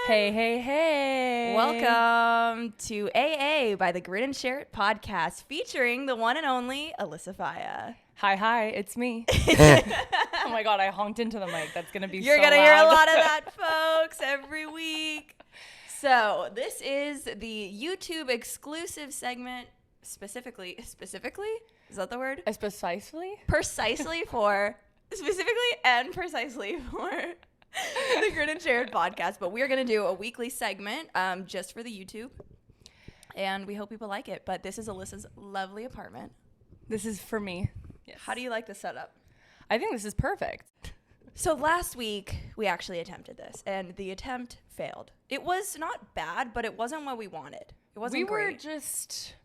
Hey, hey, hey. Welcome to AA by the Grin Share It Podcast featuring the one and only Alyssa Falla. Hi, it's me. Oh my God, I honked into the mic. That's going to be You're so going to loud. hear a lot of that, folks, every week. So this is the YouTube exclusive segment specifically, is that the word? Precisely Precisely for the Grin and Share It Podcast. But we're going to do a weekly segment just for the YouTube. And we hope people like it. But this is Alyssa's lovely apartment. This is for me. Yes. How do you like the setup? I think this is perfect. So last week, we actually attempted this. And the attempt failed. It was not bad, but it wasn't what we wanted. It wasn't great.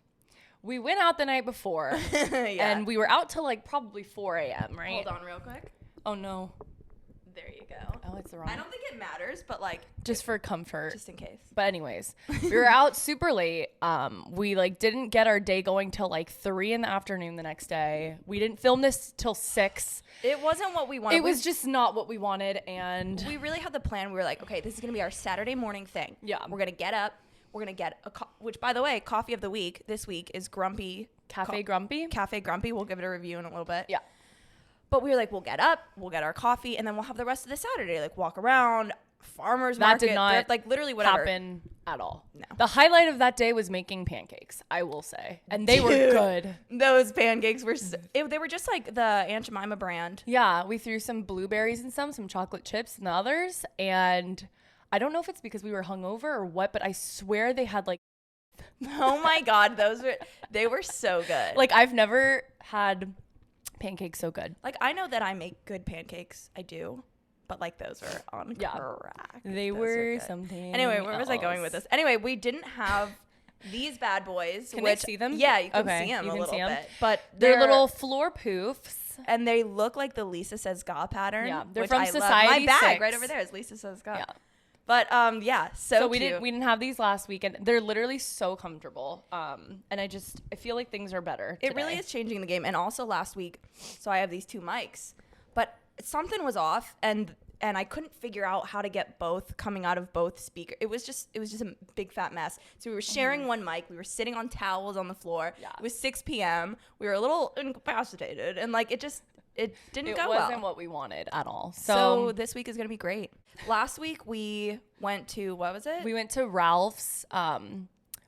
We went out the night before. Yeah. And we were out till like probably 4 a.m., right? Hold on real quick. Oh, no. There you go. Oh, it's the wrong. I don't think it matters, but like Just for comfort. just in case. But anyways, we were out super late. We like didn't get our day going till like 3 in the afternoon the next day. We didn't film this till 6. It wasn't what we wanted. It was just not what we wanted. And we really had the plan. We were like, okay, this is going to be our Saturday morning thing. Yeah. We're going to get up. We're going to get which by the way, coffee of the week this week is Grumpy. Cafe Grumpy. Cafe Grumpy. We'll give it a review in a little bit. Yeah. But we were like, we'll get up, we'll get our coffee, and then we'll have the rest of the Saturday, like walk around, farmers market, did not thrift, like literally whatever. happen at all. No. The highlight of that day was making pancakes, I will say. And they were good. Those pancakes were, they were just like the Aunt Jemima brand. Yeah, we threw some blueberries in some chocolate chips in the others. And I don't know if it's because we were hungover or what, but I swear they had like, Oh my God, they were so good. like I've never had pancakes so good. Like I know that I make good pancakes, I do. But like those were on crack. They Those were good. something. Anyway, where was I going else. with this? Anyway, we didn't have these bad boys. Can which, they see them? Yeah, you can Okay, see them you a can little see 'em. bit. But They're little floor poofs. and they look like the Lisa Says Ga pattern. Yeah, they're which from I love. Society My bag 6. right over there is Lisa Says Ga. Yeah. But yeah, so we cute. didn't have these last week, and they're literally so comfortable. And I feel like things are better. It really is changing the game. And also last week, so I have these two mics, but something was off, and I couldn't figure out how to get both coming out of both speakers. It was just a big fat mess. So we were sharing one mic. We were sitting on towels on the floor. Yeah. It was 6 p.m. We were a little incapacitated, and like it didn't go well. It wasn't what we wanted at all. So this week is going to be great. Last week we went to, what was it? We went to Ralph's,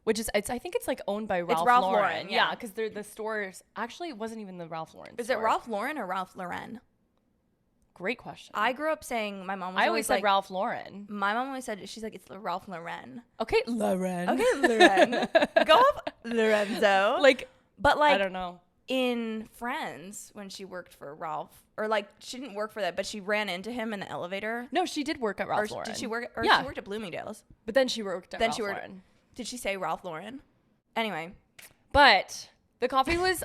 which is, I think it's like owned by Ralph Ralph Lauren. Lauren, yeah. Because the stores, actually it wasn't even the Ralph Lauren Is store. it Ralph Lauren or Ralph Lauren? Great question. I grew up saying, my mom was I always always said like, Ralph Lauren. my mom always said, she's like, it's Ralph Lauren. Okay, Lauren. Okay, Lauren. Go up, Lorenzo. Like, But like I don't know. in Friends, when she worked for Ralph, or like she didn't work for that, but she ran into him in the elevator. No, she did work at Ralph Or Lauren. did she work? Or Yeah. she worked at Bloomingdale's. But then she worked at Then Ralph she worked- Lauren. Did she say Ralph Lauren? Anyway, But the coffee was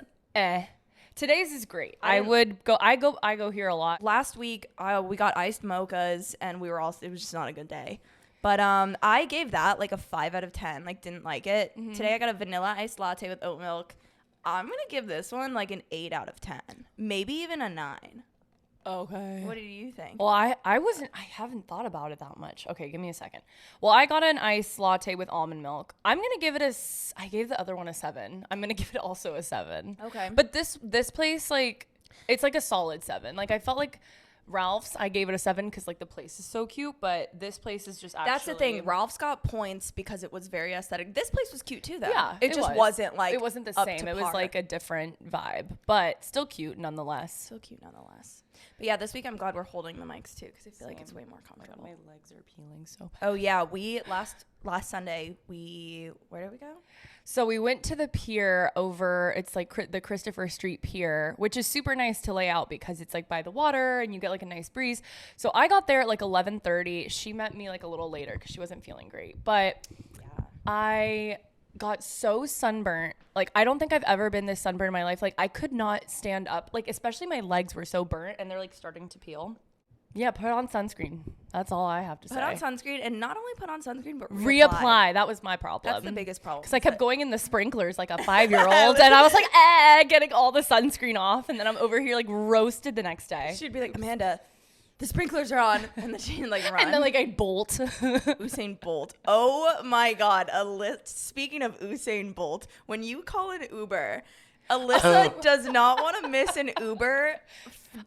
Today's is great. I go here a lot. last week we got iced mochas, and it was just not a good day. But I gave that like a 5 out of 10. Like didn't like it. Mm-hmm. Today I got a vanilla iced latte with oat milk. I'm gonna give this one like an 8 out of 10, maybe even a 9. Okay. What do you think? Well, I haven't thought about it that much. Okay, give me a second. Well, I got an iced latte with almond milk. I'm going to give it I gave the other one a 7. I'm going to give it also a 7. Okay. But this place, like, it's like a solid 7. Like, I felt like Ralph's, I gave it a 7 because, like, the place is so cute, but this place is just actually. That's the thing. Ralph's got points because it was very aesthetic. This place was cute too, though. Yeah, it just wasn't like it wasn't the up same. to It was par. like a different vibe, but still cute nonetheless. So cute nonetheless. But yeah, this week I'm glad we're holding the mics too because I feel like it's way more comfortable. My legs are peeling so. Oh yeah, we last Sunday where did we go? So we went to the pier over, it's like the Christopher Street Pier, which is super nice to lay out because it's like by the water and you get like a nice breeze. So I got there at like 11:30. She met me like a little later because she wasn't feeling great. But Yeah. I got so sunburnt. Like, I don't think I've ever been this sunburned in my life. Like, I could not stand up. Like, especially my legs were so burnt and they're like starting to peel. Yeah, put on sunscreen. That's all I have to say. Put on sunscreen, and not only put on sunscreen, but reapply. That was my problem. That's the biggest problem. Because I kept going in the sprinklers like a 5-year-old, and I was like, getting all the sunscreen off, and then I'm over here like roasted the next day. She'd be like, Amanda, the sprinklers are on, and then she like run. And then like I bolt. Usain Bolt. Oh my God. Speaking of Usain Bolt, when you call an Uber, Alyssa does not want to miss an Uber.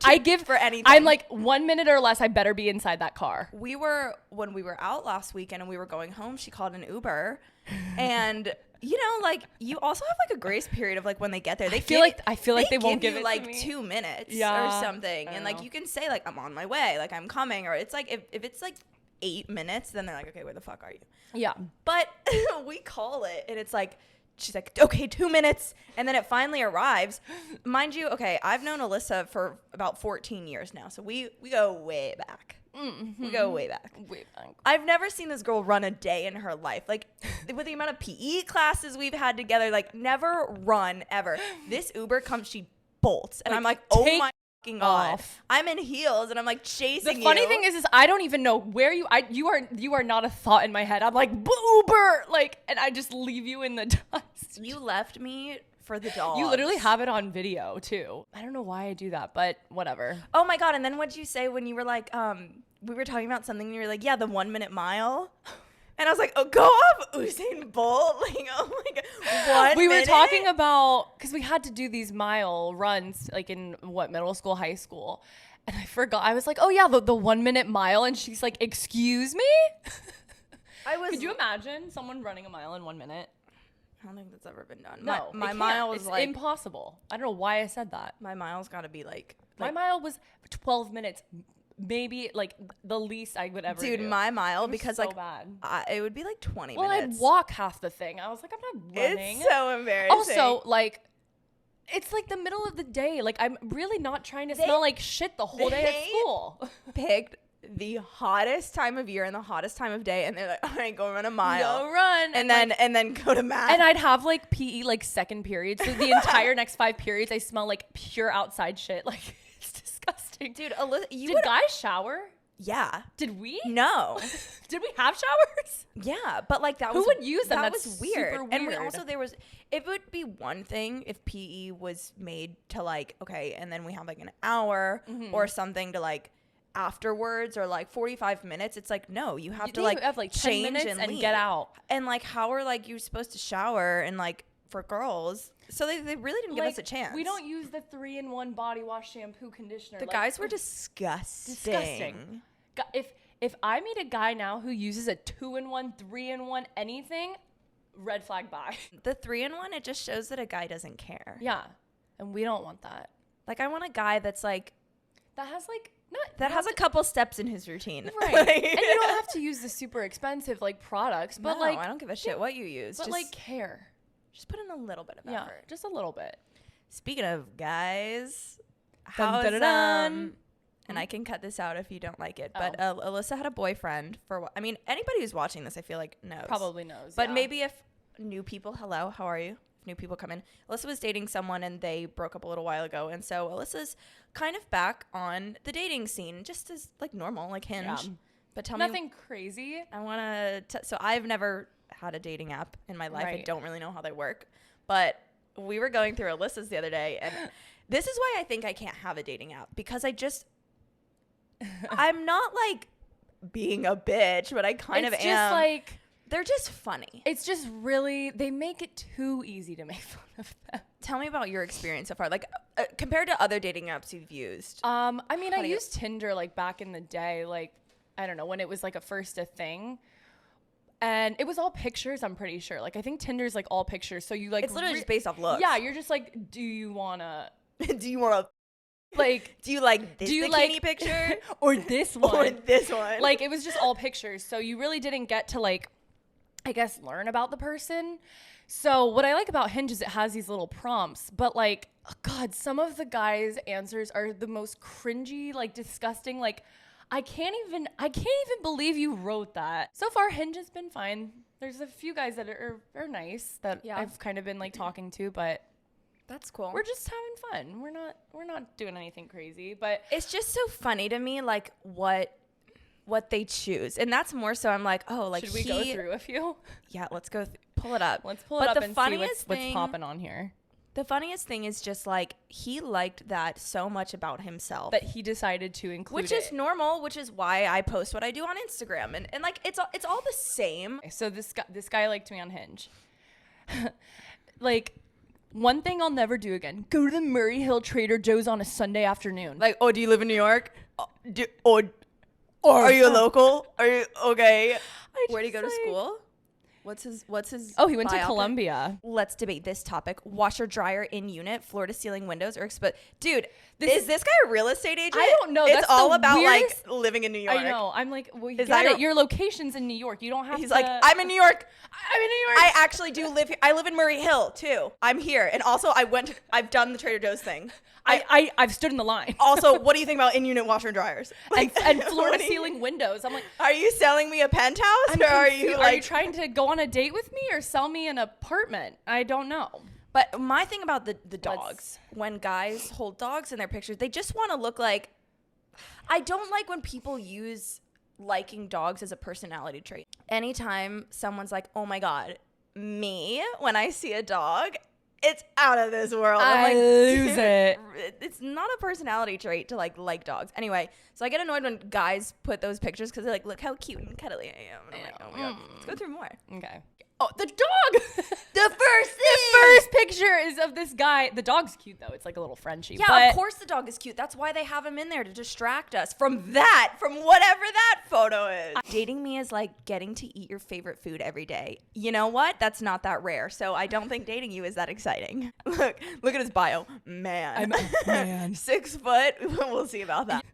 I give for anything. I'm like 1 minute or less. I better be inside that car. When we were out last weekend and we were going home, she called an Uber, and you know, like you also have like a grace period of like when they get there. I feel like they won't give it you like to me. 2 minutes Yeah, or something, and like know. you can say like I'm on my way, like I'm coming, or it's like if it's like 8 minutes, then they're like, okay, where the fuck are you? Yeah. But we call it, and it's like, she's like, okay, 2 minutes. And then it finally arrives. Mind you, okay, I've known Alyssa for about 14 years now. So we go way back. Mm-hmm. We go way back. Way back. I've never seen this girl run a day in her life. Like, with the amount of PE classes we've had together, like, never run ever. This Uber comes, she bolts. And I'm like, oh my fucking God. Off. I'm in heels, and I'm like chasing you. The funny thing is I don't even know where you are not a thought in my head. I'm like, Uber, like, and I just leave you in the dust. You left me for the dogs. You literally have it on video too. I don't know why I do that, but whatever. Oh my God. And then what'd you say when you were like, we were talking about something and you were like, yeah, the 1 minute mile. And I was like, oh, go off Usain Bolt. Like, oh my God. We were talking about, because we had to do these mile runs like in middle school, high school. And I forgot. I was like, oh yeah, the 1 minute mile. And she's like, excuse me? Could you imagine someone running a mile in 1 minute? I don't think that's ever been done. No, my mile was like impossible. I don't know why I said that. My mile's got to be like my mile was 12 minutes, maybe like the least I would ever do. Dude, my mile, because so like bad. It would be like 20 well, minutes. I'd walk half the thing. I was like, I'm not running. It's so embarrassing. Also, like, it's like the middle of the day. Like, I'm really not trying to smell like shit the whole day at school. Picked the hottest time of year and the hottest time of day, and they're like, all right, go run a mile. Go run. And then go to math. And I'd have like PE like second period. So the entire next 5 periods, I smell like pure outside shit. Like, it's disgusting. Dude, did guys shower? Yeah. Did we? No. Did we have showers? Yeah, but like that was who would use them? That That's was weird. Super weird. And we also it would be one thing if PE was made to like, okay, and then we have like an hour or something to like afterwards, or like 45 minutes. It's like, no, you have to like have like 10 change minutes and and leave. get out. And like, how are like you supposed to shower and like for girls? So they really didn't give us a chance. We don't use the 3-in-1 body wash, shampoo, conditioner. The guys were disgusting. If I meet a guy now who uses a 2-in-1, 3-in-1, anything, red flag bye. The 3-in-1, it just shows that a guy doesn't care. Yeah, and we don't want that. Like, I want a guy that's like has a couple steps in his routine. Right. And you don't have to use the super expensive like products, but no, like I don't give a shit what you use. But just, like care. Just put in a little bit of effort. Yeah, just a little bit. Speaking of guys, and I can cut this out if you don't like it, but Alyssa had a boyfriend anybody who's watching this, I feel like knows. Probably knows. But maybe if new people, hello, how are you? If new people come in. Alyssa was dating someone and they broke up a little while ago. And so Alyssa's kind of back on the dating scene, just as like normal, like Hinge. Yeah. But tell me. Nothing crazy. I want to, so I've never had a dating app in my life. Right. I don't really know how they work, but we were going through Alyssa's the other day, and this is why I think I can't have a dating app, because I'm not like being a bitch, but I kind of am. It's just like, they're just funny. It's just really, they make it too easy to make fun of them. Tell me about your experience so far, like compared to other dating apps you've used. I used Tinder like back in the day, like, I don't know, when it was like a thing. And it was all pictures, I'm pretty sure. Like, I think Tinder's like all pictures. So you like, it's literally just based off looks. Yeah, you're just like, do you want like, do you like this bikini picture or this one? Or this one. Like, it was just all pictures. So you really didn't get to like, I guess, learn about the person. So what I like about Hinge is it has these little prompts, but like, oh God, some of the guys' answers are the most cringy, like disgusting. Like, I can't even believe you wrote that. So far, Hinge has been fine. There's a few guys that are nice that I've kind of been like talking to, but that's cool. We're just having fun. We're not doing anything crazy, but it's just so funny to me, like what they choose. And that's more so I'm like, oh, like, should we go through a few? Yeah, let's go pull it up. Let's pull it up and see what's popping on here. The funniest thing is just like he liked that so much about himself that he decided to include which is normal, which is why I post what I do on Instagram, and like it's all the same. So this guy liked me on Hinge. Like, one thing I'll never do again: go to the Murray Hill Trader Joe's on a Sunday afternoon. Like, oh, do you live in New York? Are you local? Are you okay? Where do you go to school? What's his Oh, he went to biopic? Columbia. Let's debate this topic. Washer dryer in unit, floor to ceiling windows or dude, is this guy a real estate agent? I don't know. It's That's all the about weirdest- like living in New York. I know. I'm like, well, you Is get that it. your- Your location's in New York. You don't have to. He's like, I'm in New York. I'm in New York. I actually do live here. I live in Murray Hill too. I'm here. And also I've done the Trader Joe's thing. I've stood in the line. Also, what do you think about in-unit washer and dryers? and floor to ceiling windows. I'm like, are you selling me a penthouse or are you are you trying to go on a date with me or sell me an apartment? I don't know. But my thing about the dogs, when guys hold dogs in their pictures, they just want to look like, I don't like when people use liking dogs as a personality trait. Anytime someone's like, oh my God, me, when I see a dog, it's out of this world. I'm like, lose it. It's not a personality trait to like dogs. Anyway, so I get annoyed when guys put those pictures because they're like, look how cute and cuddly I am. And I'm like, oh my God, let's go through more. Okay. Oh, the dog. The first picture is of this guy. The dog's cute though. It's like a little Frenchie. Yeah, of course the dog is cute. That's why they have him in there to distract us from whatever that photo is. Dating me is like getting to eat your favorite food every day. You know what? That's not that rare. So I don't think dating you is that exciting. Look at his bio. Man. Man. 6 foot. We'll see about that.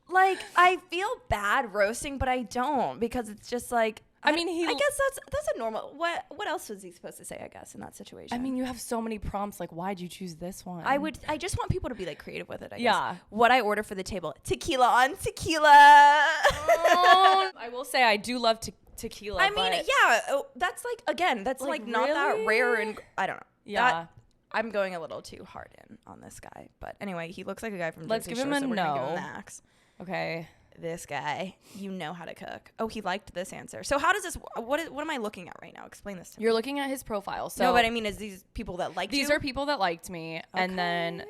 Like, I feel bad roasting, but I don't because it's just like, I guess that's a normal. What else was he supposed to say? I guess in that situation. I mean, you have so many prompts. Like, why'd you choose this one? I just want people to be like creative with it. I guess. Yeah. What I order for the table: tequila on tequila. I will say I do love tequila. I mean, yeah. That's like again. That's like not that rare, and I don't know. Yeah. I'm going a little too hard in on this guy, but anyway, he looks like a guy from Let's Jersey give him Shore, a so we're gonna give no. him the axe. Okay. This guy, you know how to cook. Oh, he liked this answer. So how does this? What am I looking at right now? Explain this to me. You're looking at his profile. So No, but I mean, is these people that like these you? are people that liked me, and then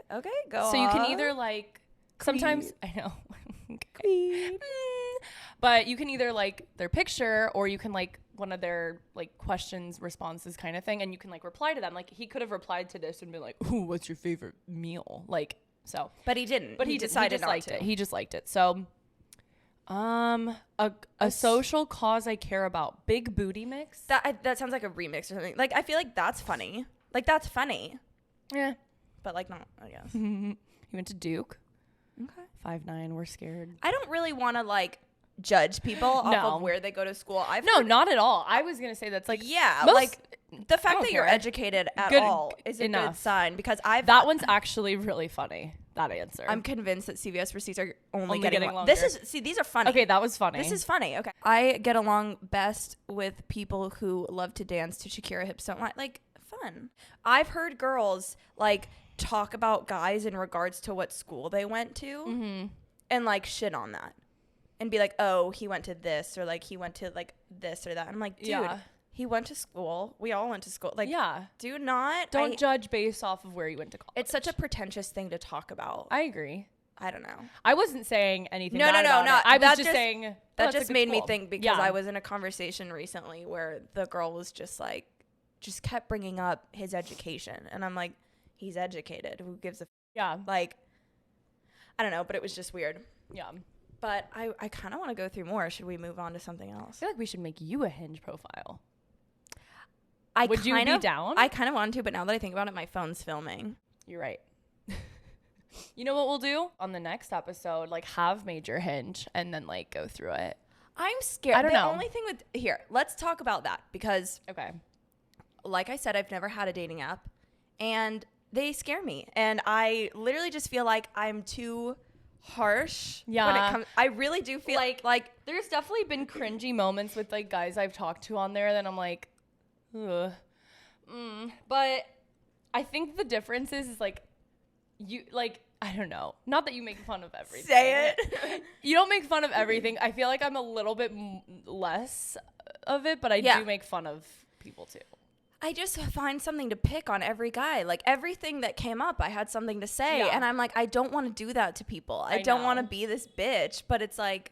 go. so you can either like sometimes I know, Queen. but you can either like their picture or you can like one of their like questions, responses kind of thing, and you can like reply to them. Like he could have replied to this and been like, "Ooh, what's your favorite meal?" Like so, But he didn't. but he decided not not liked to. it. He just liked it. So. A social cause I care about. Big booty mix. That sounds like a remix or something. Like I feel like that's funny. Like that's funny. Yeah. But like not, I guess. He went to Duke. Okay. 5'9". We're scared. I don't really want to like judge people off No. of where they go to school. No, not at all. I was gonna say that's like yeah, most, like the fact don't that you're care. educated at Good all is a enough. good sign because that one's actually really funny. That answer. I'm convinced that CVS receipts are only getting getting longer. these are funny. okay. That was funny. This is funny. Okay. I get along best with people who love to dance to Shakira hips don't lie. Like fun. I've heard girls like talk about guys in regards to what school they went to and like shit on that and be like, oh, he went to this or like he went to like this or that. I'm like, dude, Yeah. he went to school. We all went to school. Like, yeah. don't judge based off of where you went to college. It's such a pretentious thing to talk about. I agree. I don't know. I wasn't saying anything. No, bad no, no, about no. it. I was That just just- saying That that's a just good made me school. think because Yeah. I was in a conversation recently where the girl was just like, just kept bringing up his education. And I'm like, he's educated. Who gives a Yeah. like, I don't know, but it was just weird. Yeah. But I kind of want to go through more. Should we move on to something I else? feel like we should make you a Hinge profile. Would you be down? I kind of want to, but now that I think about it, my phone's filming. You're right. You know what we'll do on the next episode? Like have major Hinge and then like go through it. I'm scared. I don't know. The only thing with here, let's talk about that because Okay. like I said, I've never had a dating app and they scare me. And I literally just feel like I'm too harsh. Yeah. When it comes, I really do feel like There's definitely been cringy moments with like guys I've talked to on there that I'm like, ugh. But I think the difference is like you like I don't know. Not that you make fun of everything. say it. You don't make fun of everything. I feel like I'm a little bit less of it, but I Yeah. do make fun of people too. I just find something to pick on every guy. Like everything that came up, I had something to say. Yeah. And I'm like, I don't want to do that to people. I don't want to be this bitch. But it's like,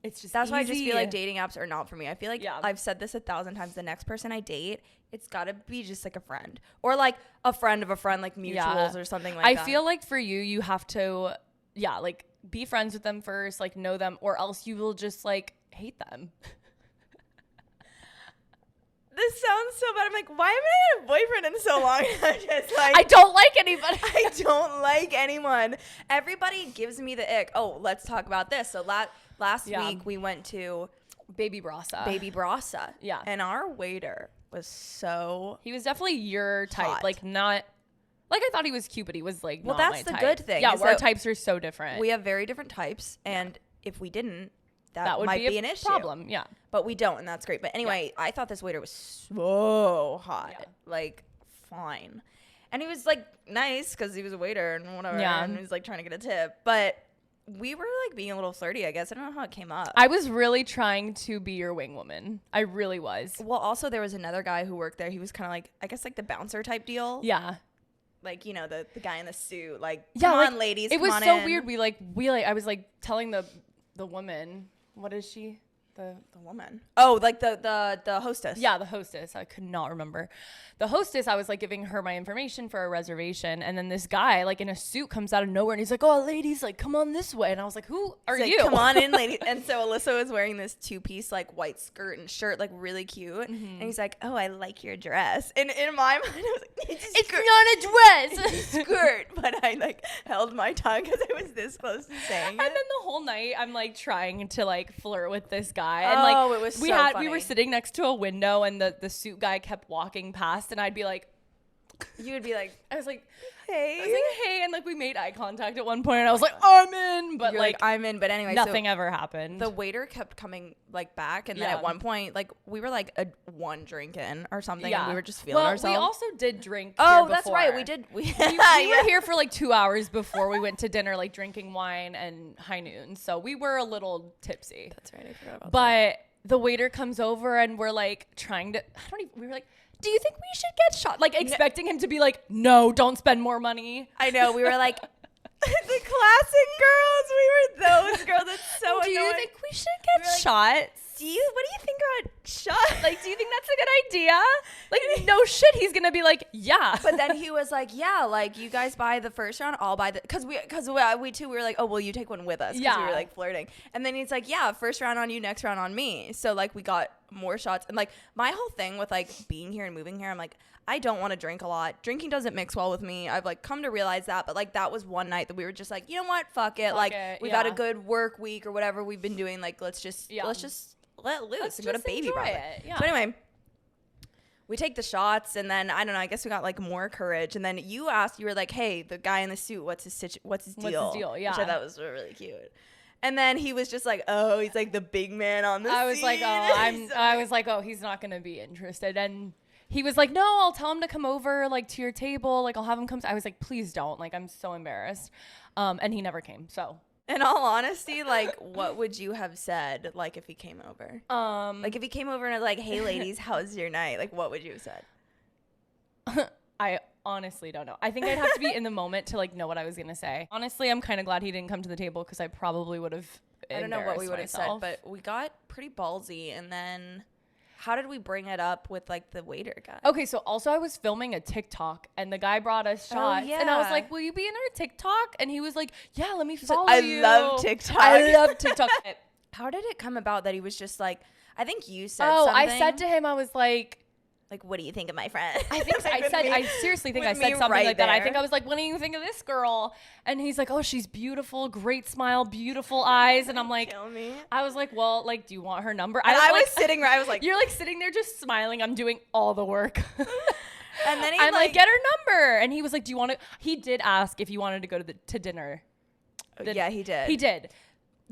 it's just that's easy. why I just feel like dating apps are not for me. I feel like Yeah. I've said this 1,000 times. The next person I date, it's got to be just like a friend or like a friend of a friend, like mutuals or something like that. I feel like for you have to, like be friends with them first, like know them, or else you will just like hate them. This sounds so bad. I'm like, why haven't I had a boyfriend in so long? I'm just like, I don't like anybody. I don't like anyone. Everybody gives me the ick. Oh, let's talk about this. So last week we went to Baby Brasa. Yeah. And our waiter was so He was definitely your type. hot. Like not like I thought he was cute, but he was like Well, not that's my the type. good thing, Yeah, is our that types are so different. we have very different types, and if we didn't, that would might be an issue. problem. Yeah. But we don't, and that's great. But anyway, I thought this waiter was so hot. Yeah. Like, fine. And he was, like, nice because he was a waiter and whatever. Yeah. And he was, like, trying to get a tip. But we were, like, being a little flirty, I guess. I don't know how it came up. I was really trying to be your wing woman. I really was. Well, also, there was another guy who worked there. He was kind of, like, I guess, like, the bouncer type deal. Yeah. Like, you know, the guy in the suit. Like, Yeah, come like, on, ladies, it come was on so in. weird. I was like telling the woman, what is she? The woman. Oh, like the hostess. Yeah, the hostess. I could not remember. The hostess, I was like giving her my information for a reservation. And then this guy like in a suit comes out of nowhere and he's like, oh, ladies, like come on this way. And I was like, who are He's like, you? come on in, ladies. And so Alyssa was wearing this 2-piece like white skirt and shirt, like really cute. Mm-hmm. And he's like, oh, I like your dress. And in my mind, I was like, It's not a dress. it's a skirt. But I like held my tongue because I was this close to saying it. And then the whole night I'm like trying to like flirt with this guy. Oh, And like it was we so were funny. sitting next to a window and the suit guy kept walking past and I'd be like, You would be like, I was like, hey. and like we made eye contact at one point and I was like, I'm in, but You're like, I'm in. But anyway, nothing so ever happened. the waiter kept coming like back. And then Yeah. at one point, like we were like one drink in or something. Yeah. And we were just feeling ourselves. We also did drink. Oh, here that's before. right. We did. We We were here for like 2 hours before we went to dinner, like drinking wine and high noon. So we were a little tipsy. That's right. I forgot about that. But the waiter comes over and we're like trying to, we were like, do you think we should get shot? Like expecting him to be like, no, don't spend more money. I know. We were like, the classic girls. We were those girls. That's so Do you annoying. think we should get like, shots? What do you think about shots? Like, do you think that's a good idea? Like, no shit, he's gonna be like, yeah. But then he was like, yeah, like you guys buy the first round, I'll buy the, because we too, we were like, oh, well, you take one with us. Because we were Yeah. like flirting. And then he's like, yeah, first round on you, next round on me. So like we got more shots. And like my whole thing with like being here and moving here, I'm like, I don't want to drink a lot. Drinking doesn't mix well with me. I've like come to realize that. But like that was one night that we were just like, you know what? Fuck it. We've had a good work week or whatever we've been doing. Like let's just let loose and go to Baby Brother. Yeah. So anyway, we take the shots and then I don't know, I guess we got like more courage. And then you were like, hey, the guy in the suit, what's his deal? What's his deal? Yeah. Which I thought was really cute. And then he was just like, oh, he's like the big man on the I was scene. like, I was like, oh, he's not gonna be interested. And he was like, no, I'll tell him to come over like to your table. Like I'll have him come. I was like, please don't. Like I'm so embarrassed. And he never came. So in all honesty, like what would you have said like if he came over? Like if he came over and was like, hey ladies, how's your night? Like what would you have said? I honestly don't know. I think I'd have to be in the moment to like know what I was gonna say. Honestly, I'm kind of glad he didn't come to the table because I probably would have. I don't know what we would have said, but we got pretty ballsy. And then how did we bring it up with like the waiter guy? Okay, so also I was filming a TikTok and the guy brought us shots and I was like, will you be in our TikTok? And he was like, yeah, let me follow you. I love TikTok. I love TikTok. How did it come about that he was just like, I think you said something. something. I said to him, I was like, what do you think of my friend? I think I seriously think I said something like that. I think I was like, what do you think of this girl? And he's like, oh, she's beautiful, great smile, beautiful eyes. And I'm like, kill me. I was like, well, like, do you want her number? And I was sitting where I was like, you're like sitting there just smiling. I'm doing all the work. And then I'm like, get her number. And he was like, do you want to? He did ask if you wanted to go to dinner. Yeah, he did. He did.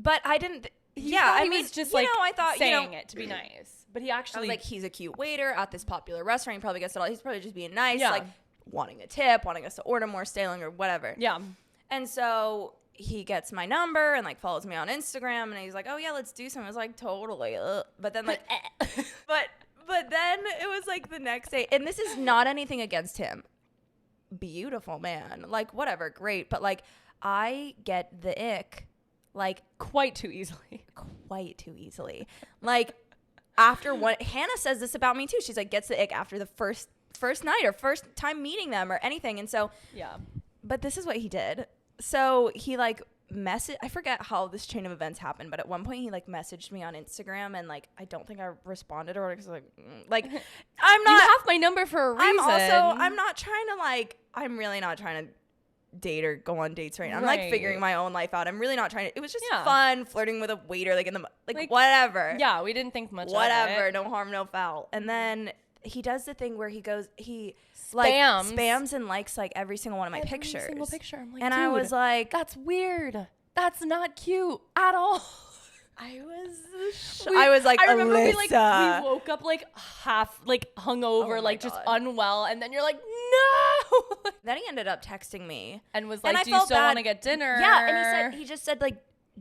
But I didn't. He was just you like know, I thought, saying it to be nice. But he actually I was like, he's a cute waiter at this popular restaurant. He probably gets it all. He's probably just being nice, Yeah. like wanting a tip, wanting us to order more, sailing or whatever. yeah. And so he gets my number and like follows me on Instagram and he's like, oh yeah, let's do something. I was like, totally. But then like, but But then it was like the next day, and this is not anything against him. Beautiful man. Like, whatever, great. But like, I get the ick, like, quite too easily. Like, after what Hannah says this about me too. She's like, gets the ick after the first night or first time meeting them or anything. And so, yeah. But this is what he did. So he like I forget how this chain of events happened, but at one point he like messaged me on Instagram, and like I don't think I responded, or because like I'm not. You have my number for a reason. I'm not trying to like. I'm really not trying to date or go on dates right now. I'm like figuring my own life out. I'm really not trying to. It was just fun flirting with a waiter, like in the like whatever. Yeah, we didn't think much. Whatever, of it. No harm, no foul. And then he does the thing where he spams like spams and likes like every single one of my pictures. Every single picture. I'm like, and dude, I was like, that's weird. That's not cute at all. I was like, I remember Alyssa. we woke up like half like hungover, like God. just unwell, and then you're like, no. Then he ended up texting me and was like, do you still want to get dinner? Yeah, and he just said like,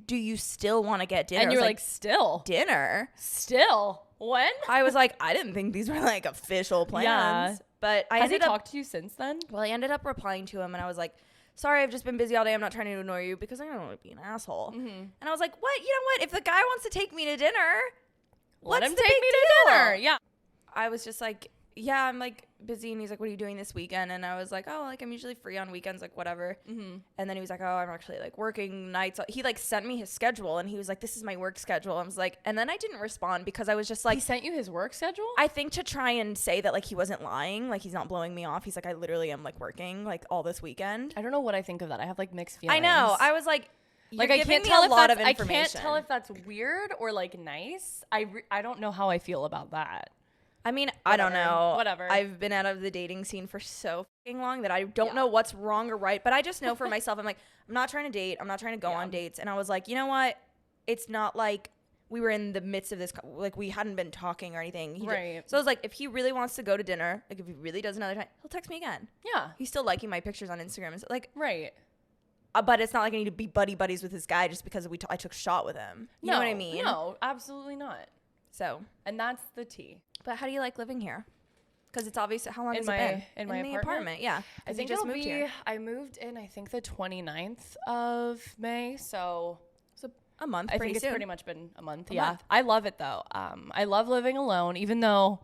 do you still want to get dinner? And you were like, still dinner? Still? When? I was like, I didn't think these were like official plans. Yeah. But Has he talked to you since then? Well, I ended up replying to him, and I was like, sorry, I've just been busy all day. I'm not trying to annoy you because I don't want to be an asshole. Mm-hmm. And I was like, what? You know what? If the guy wants to take me to dinner, let him take me to dinner. Yeah. I was just like, yeah, I'm like busy. And he's like, what are you doing this weekend? And I was like, oh, like I'm usually free on weekends, like whatever. Mm-hmm. And then he was like, oh, I'm actually like working nights. He like sent me his schedule, and he was like, this is my work schedule. I was like, and then I didn't respond because I was just like, he sent you his work schedule? I think to try and say that like he wasn't lying, like he's not blowing me off. He's like, I literally am like working like all this weekend. I don't know what I think of that. I have like mixed feelings. I know. I was like, like I can't tell if that's weird or like nice. I don't know how I feel about that. I mean, whatever. I don't know. Whatever. I've been out of the dating scene for so fucking long that I don't know what's wrong or right. But I just know for myself, I'm like, I'm not trying to date. I'm not trying to go on dates. And I was like, you know what? It's not like we were in the midst of this, like we hadn't been talking or anything. So I was like, if he really wants to go to dinner, like if he really does another time, he'll text me again. Yeah. He's still liking my pictures on Instagram. And so, like, right. But it's not like I need to be buddies with this guy just because I took a shot with him. You know what I mean? No, absolutely not. So. And that's the tea. But how do you like living here? Because it's obvious. How long has it been? In my apartment? Yeah. I think just moved here. I moved in, I think, the 29th of May. So a month. I think it's pretty much been a month. Yeah. I love it, though. I love living alone, even though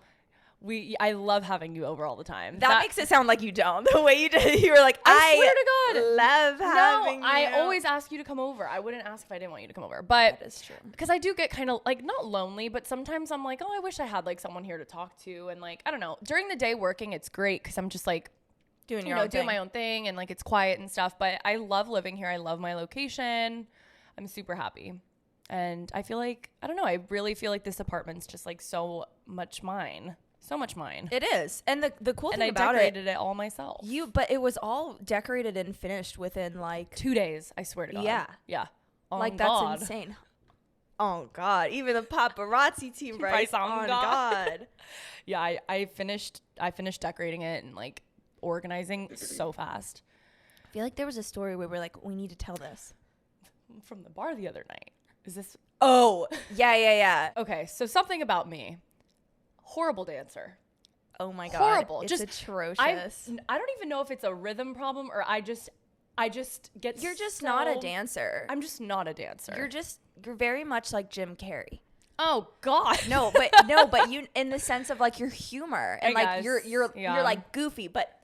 I love having you over all the time. That makes it sound like you don't. The way you did, you were like, I swear to God, love having you. I always ask you to come over. I wouldn't ask if I didn't want you to come over. But that is true. Because I do get kind of like, not lonely, but sometimes I'm like, oh, I wish I had like someone here to talk to. And like, I don't know. During the day working, it's great because I'm just like doing my own thing and like it's quiet and stuff. But I love living here. I love my location. I'm super happy. And I feel like, I don't know, I really feel like this apartment's just like so much mine. So much mine. It is. And the cool thing about it. And I decorated it all myself. But it was all decorated and finished within like 2 days, I swear to God. Yeah. Yeah. Oh, like God. That's insane. Oh God. Even the paparazzi team, right? Oh God. Yeah, I finished decorating it and like organizing so fast. I feel like there was a story where we're like, we need to tell this. From the bar the other night. Is this? Oh, yeah. Okay, so something about me. Horrible dancer. Oh my God. Horrible. It's just atrocious. I don't even know if it's a rhythm problem or I just get. You're just not a dancer. I'm just not a dancer. You're very much like Jim Carrey. Oh God. No, but you in the sense of like your humor and like you're like goofy, but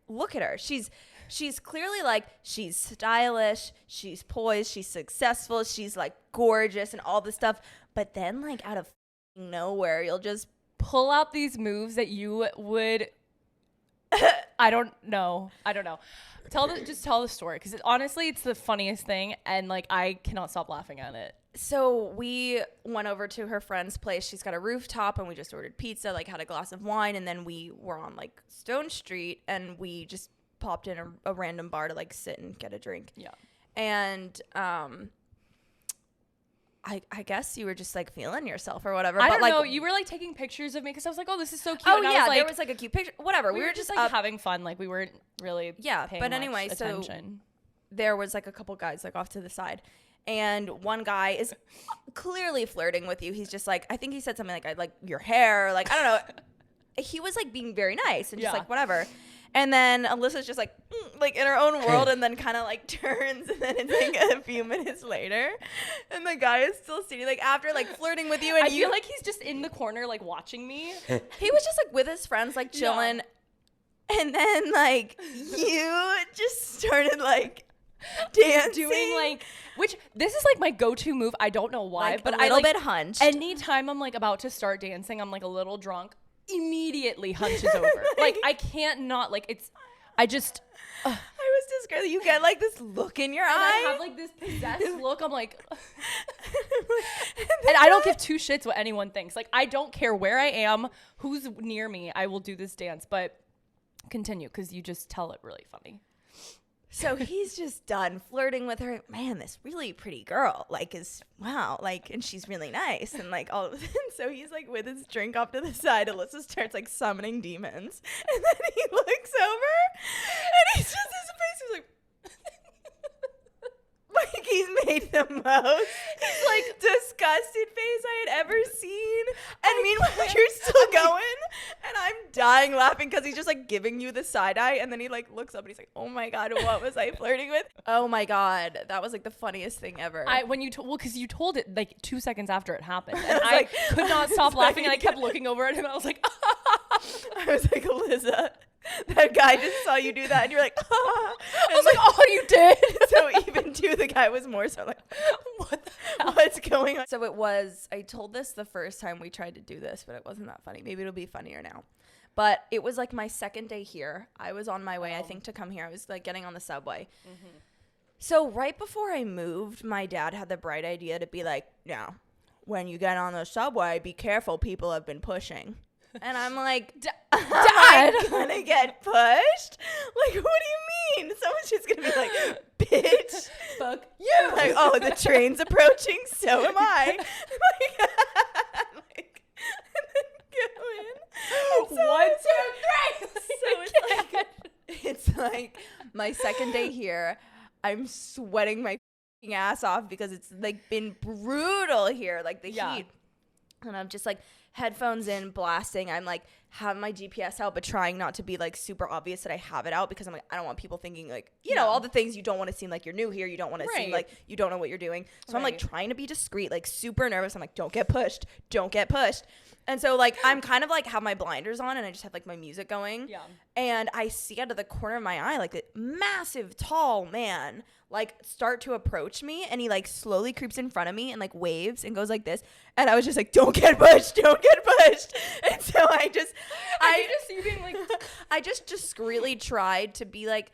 look at her. She's clearly like, she's stylish, she's poised, she's successful, she's like gorgeous and all this stuff. But then like out of nowhere, you'll just pull out these moves that you would. I don't know. Just tell the story because honestly, it's the funniest thing, and like I cannot stop laughing at it. So we went over to her friend's place. She's got a rooftop, and we just ordered pizza, like had a glass of wine, and then we were on like Stone Street, and we just popped in a random bar to like sit and get a drink. Yeah. And I guess you were just like feeling yourself or whatever. I don't know. You were like taking pictures of me because I was like, oh, this is so cute. Oh, and yeah. There was like a cute picture. Whatever. We were just like having fun. Like we weren't really paying but anyway, much attention. So there was like a couple guys like off to the side. and one guy is clearly flirting with you. He's just like, I think he said something like, I like your hair. Like, I don't know. He was like being very nice and just like whatever. And then Alyssa's just like in her own world, and then kind of like turns, and then it's like a few minutes later, and the guy is still sitting like after like flirting with you, and I feel like he's just in the corner like watching me. He was just like with his friends like chilling, and then like you just started like dancing, doing like, which this is like my go-to move. I don't know why, like, but a little I like bit hunched. anytime I'm like about to start dancing, I'm like a little drunk, immediately hunches over. Like I can't not like it's. I just. I was describing. You get like this look in your eye. I have like this possessed look. I'm like, and I don't give two shits what anyone thinks. Like I don't care where I am, who's near me. I will do this dance. But continue, because you just tell it really funny. So he's just done flirting with her. Man, this really pretty girl, like, is wow, like, and she's really nice, and like all. And so he's like with his drink off to the side. Alyssa starts like summoning demons, and then he looks over, and he's just his face is like. Like he's made the most like disgusted face I had ever seen. And meanwhile, you're still going, and I'm dying laughing because he's just like giving you the side eye, and then he like looks up and he's like, "Oh my god, what was I flirting with?" Oh my god, that was like the funniest thing ever. Because you told it like 2 seconds after it happened, and I could not stop laughing, and I kept looking over at him. And I was like, I was like, Alyssa, that guy just saw you do that, and you're like, I was like, oh, you did. So even the guy was more so like, what the hell? What's going on? So it was, I told this the first time we tried to do this, but it wasn't that funny. Maybe it'll be funnier now. But it was like my second day here. I was on my way, I think, to come here. I was like getting on the subway. Mm-hmm. So right before I moved, my dad had the bright idea to be like, no, when you get on the subway, be careful. People have been pushing. And I'm like, Dad, I'm gonna get pushed? Like, what do you mean? Someone's just gonna be like, bitch. Fuck you. Like, oh, the train's approaching, so am I. Like, and then go in. So 1, 2, 3. So it's like my second day here. I'm sweating my ass off because it's like been brutal here, like the heat. And I'm just like headphones in, blasting. I'm like have my GPS out, but trying not to be like super obvious that I have it out, because I'm like, I don't want people thinking like, you know, all the things you don't want to seem like you're new here. You don't want to seem like you don't know what you're doing. So I'm like trying to be discreet, like super nervous. I'm like, don't get pushed. Don't get pushed. And so like I'm kind of like have my blinders on, and I just have like my music going. Yeah. And I see out of the corner of my eye like a massive tall man like start to approach me, and he like slowly creeps in front of me and like waves and goes like this, and I was just like, don't get pushed. And so I just see you being like I just discreetly tried to be like,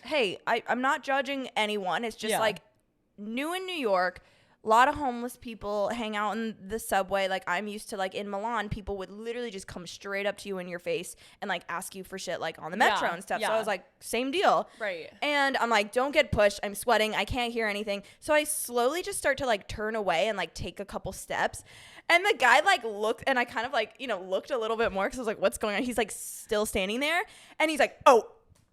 hey, I'm not judging anyone. It's just like new in New York. A lot of homeless people hang out in the subway. Like I'm used to, like in Milan, people would literally just come straight up to you in your face and like ask you for shit like on the metro and stuff. So I was like, same deal. Right. And I'm like, don't get pushed. I'm sweating. I can't hear anything. So I slowly just start to like turn away and like take a couple steps. And the guy like looked, and I kind of like, you know, looked a little bit more because I was like, what's going on? He's like still standing there, and he's like, oh,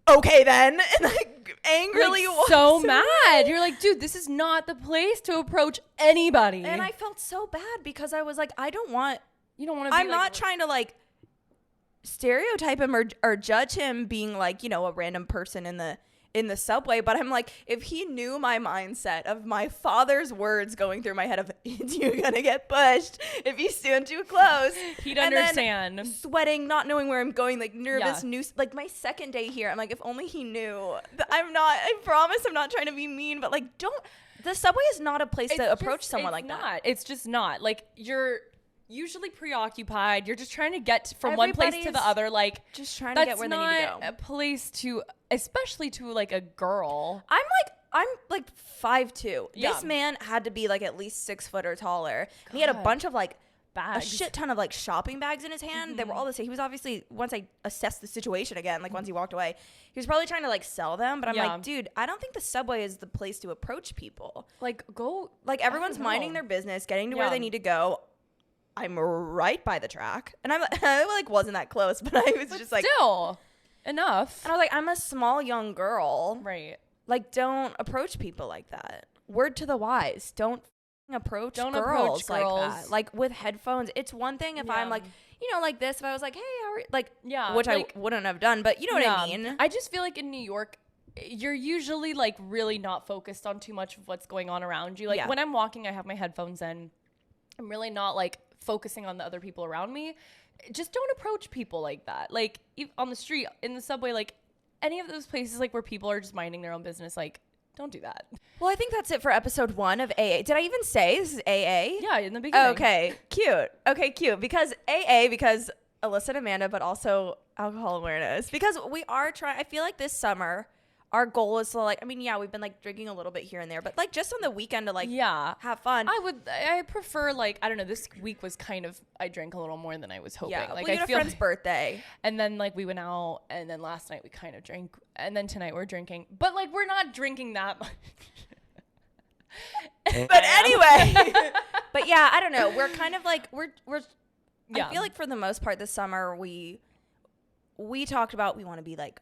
okay then, and like angrily like, so mad. You're like, dude, this is not the place to approach anybody. And I felt so bad because I was like, you don't want to I'm like, not trying to like stereotype him or judge him being like, you know, a random person in the subway, but I'm like, if he knew my mindset of my father's words going through my head of, you're gonna get pushed if you stand too close, he'd understand. Then sweating, not knowing where I'm going, like nervous, new, like my second day here, I'm like, if only he knew. I promise I'm not trying to be mean, but like, the subway is not a place to approach someone like that. It's just not. Like, you're usually preoccupied. You're just trying to get from one place to the other. Like, just trying to get where they need to go. That's not a place to, especially to like a girl. I'm like 5'2". Yeah. This man had to be like at least 6 foot or taller. And he had a bunch of like bags, a shit ton of like shopping bags in his hand. Mm-hmm. They were all the same. He was obviously, once I assessed the situation again, like once he walked away, he was probably trying to like sell them. But I'm like, dude, I don't think the subway is the place to approach people. Like, go. Like, everyone's minding their business, getting to where they need to go. I'm right by the track, and I like wasn't that close, but I was just like, still enough. And I was like, I'm a small young girl, right? Like, don't approach people like that. word to the wise, don't approach girls like that. Like with headphones, it's one thing if I'm like, you know, like this, if I was like, hey, how are you? Like, which like, I wouldn't have done, but you know what I mean? I just feel like in New York, you're usually like really not focused on too much of what's going on around you. Like when I'm walking, I have my headphones in. I'm really not like focusing on the other people around me. Just don't approach people like that. Like on the street, in the subway, like any of those places like where people are just minding their own business, like don't do that. Well, I think that's it for episode 1 of AA. Did I even say this is AA? Yeah, in the beginning. Okay, cute. Because AA, because Alyssa and Amanda, but also alcohol awareness. Because we are trying, I feel like this summer, our goal is to like, I mean, we've been like drinking a little bit here and there, but like just on the weekend to like have fun. I prefer like, I don't know, this week was kind of, I drank a little more than I was hoping. Yeah, like we had a friend's birthday. And then like we went out and then last night we kind of drank and then tonight we're drinking. But like we're not drinking that much. But anyway. But yeah, I don't know. We're kind of like, I feel like for the most part this summer we talked about we want to be like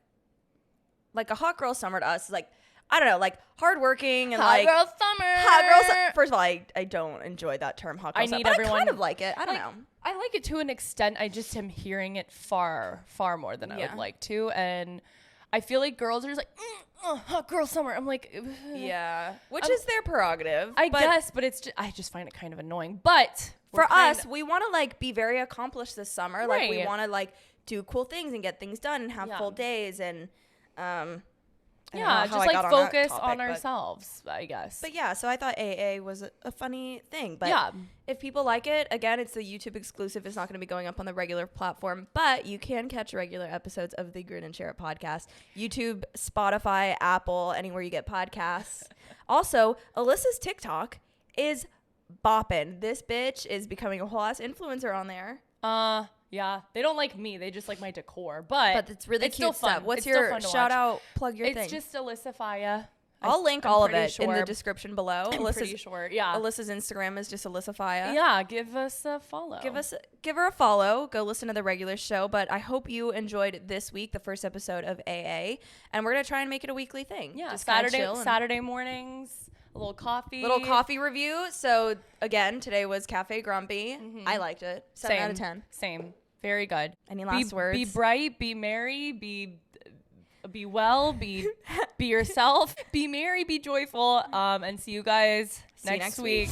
a hot girl summer to us is like, I don't know, like hardworking and hot girl summer. First of all, I don't enjoy that term hot girl summer. But everyone, I kind of like it. I don't know. I like it to an extent. I just am hearing it far, far more than I would like to. And I feel like girls are just like, hot girl summer. I'm like, ugh. Yeah, which is their prerogative. I guess, but it's just, I just find it kind of annoying. But for us, we want to like be very accomplished this summer. Right. Like we want to like do cool things and get things done and have full days and just like focus on ourselves, I guess. But yeah, so I thought AA was a funny thing. But if people like it, again, it's the YouTube exclusive. It's not going to be going up on the regular platform, but you can catch regular episodes of the Grin Share It podcast. YouTube, Spotify, Apple, anywhere you get podcasts. Also, Alyssa's TikTok is bopping. This bitch is becoming a whole ass influencer on there. Yeah, they don't like me. They just like my decor. But it's really cute still stuff. What's your shout out? Plug your thing. It's just Alyssa Falla. I'll link all of it in the description below. I'm pretty sure. Yeah. Alyssa's Instagram is just Alyssa Falla. Yeah, give us a follow. Give her a follow. Go listen to the regular show. But I hope you enjoyed this week, the first episode of AA, and we're gonna try and make it a weekly thing. Yeah, just Saturday mornings. A little coffee review. So again, today was Cafe Grumpy. I liked it. 7 out of 10. Same. Very good. Any last words? Be bright, be merry, be well, be yourself, be merry, be joyful. And see you guys next week.